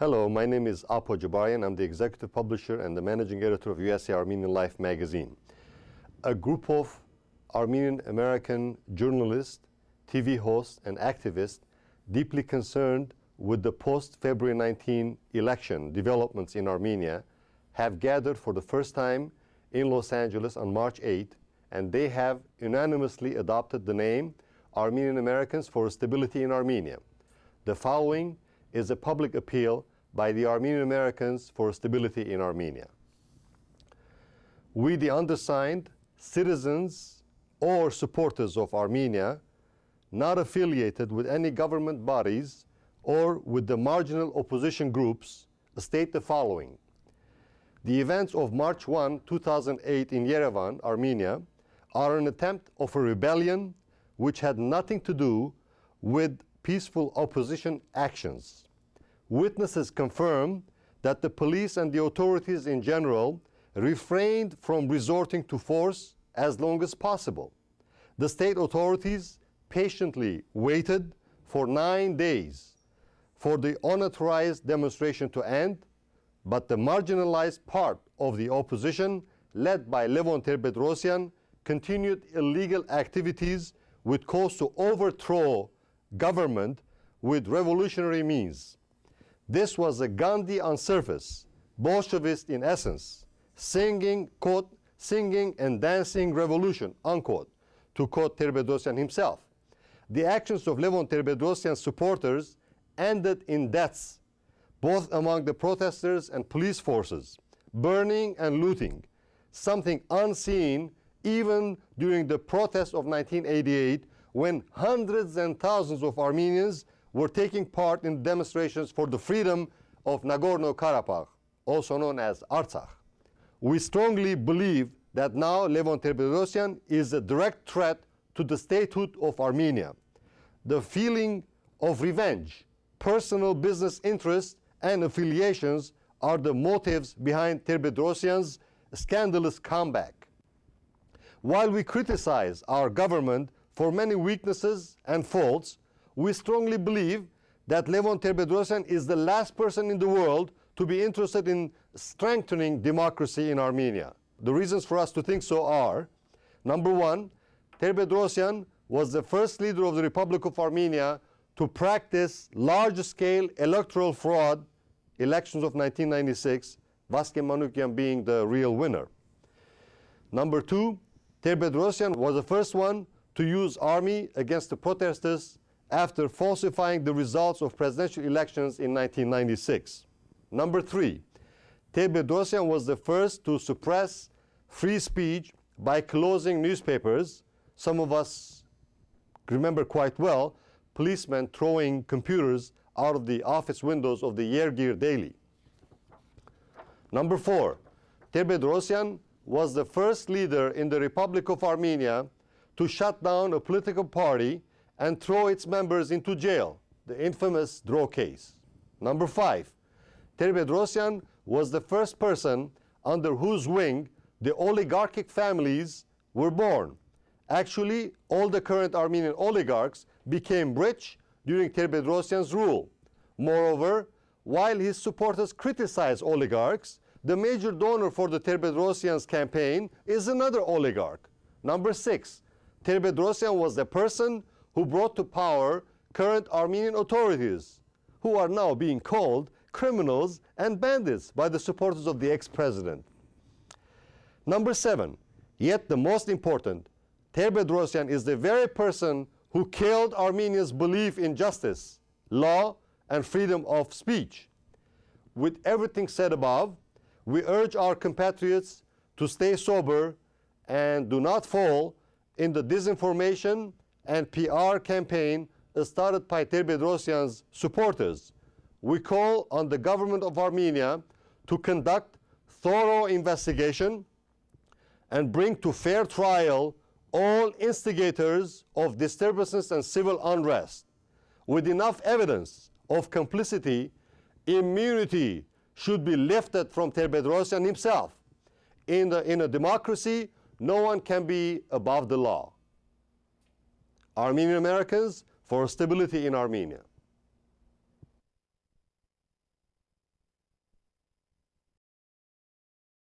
Hello, my name is Appo Jabarian. I'm the executive publisher and the managing editor of USA Armenian Life magazine. A group of Armenian American journalists, TV hosts, and activists deeply concerned with the post-February 19 election developments in Armenia have gathered for the first time in Los Angeles on March 8, and they have unanimously adopted the name Armenian Americans for Stability in Armenia. The following is a public appeal by the Armenian Americans for Stability in Armenia. We, the undersigned, citizens or supporters of Armenia, not affiliated with any government bodies or with the marginal opposition groups, state the following. The events of March 1, 2008 in Yerevan, Armenia, are an attempt of a rebellion which had nothing to do with peaceful opposition actions. Witnesses confirm that the police and the authorities in general refrained from resorting to force as long as possible. The state authorities patiently waited for 9 days for the unauthorized demonstration to end, but the marginalized part of the opposition, led by Levon Ter-Bedrosyan, continued illegal activities with cause to overthrow government with revolutionary means. This was a Gandhi on surface, Bolshevist in essence, singing, quote, singing and dancing revolution, unquote, to quote Ter-Bedrosyan himself. The actions of Levon Ter-Bedrosyan's supporters ended in deaths, both among the protesters and police forces, burning and looting, something unseen even during the protests of 1988, when hundreds and thousands of Armenians were taking part in demonstrations for the freedom of Nagorno-Karabakh, also known as Artsakh. We strongly believe that now Levon Ter-Bedrosyan is a direct threat to the statehood of Armenia. The feeling of revenge, personal business interests, and affiliations are the motives behind Ter-Bedrosyan's scandalous comeback. While we criticize our government for many weaknesses and faults, we strongly believe that Levon Ter-Bedrosyan is the last person in the world to be interested in strengthening democracy in Armenia. The reasons for us to think so are, number one, Ter-Bedrosyan was the first leader of the Republic of Armenia to practice large-scale electoral fraud, elections of 1996, Vasile Manukyan being the real winner. Number two, Ter-Bedrosyan was the first one to use army against the protesters after falsifying the results of presidential elections in 1996. Number three, Ter-Bedrosyan was the first to suppress free speech by closing newspapers. Some of us remember quite well policemen throwing computers out of the office windows of the Yergir Daily. Number four, Ter-Bedrosyan was the first leader in the Republic of Armenia to shut down a political party and throw its members into jail, the infamous Dro case. Number five, Ter-Bedrosyan was the first person under whose wing the oligarchic families were born. Actually, all the current Armenian oligarchs became rich during Ter-Bedrosyan's rule. Moreover, while his supporters criticize oligarchs, the major donor for the Ter-Bedrosyan's campaign is another oligarch. Number six, Ter-Bedrosyan was the person who brought to power current Armenian authorities, who are now being called criminals and bandits by the supporters of the ex-president. Number seven, yet the most important, Ter-Bedrosyan is the very person who killed Armenia's belief in justice, law, and freedom of speech. With everything said above, we urge our compatriots to stay sober and do not fall in the disinformation and PR campaign started by Ter-Bedrosyan's supporters. We call on the government of Armenia to conduct thorough investigation and bring to fair trial all instigators of disturbances and civil unrest. With enough evidence of complicity, immunity should be lifted from Ter-Bedrosyan himself. In a democracy, no one can be above the law. Armenian Americans for Stability in Armenia.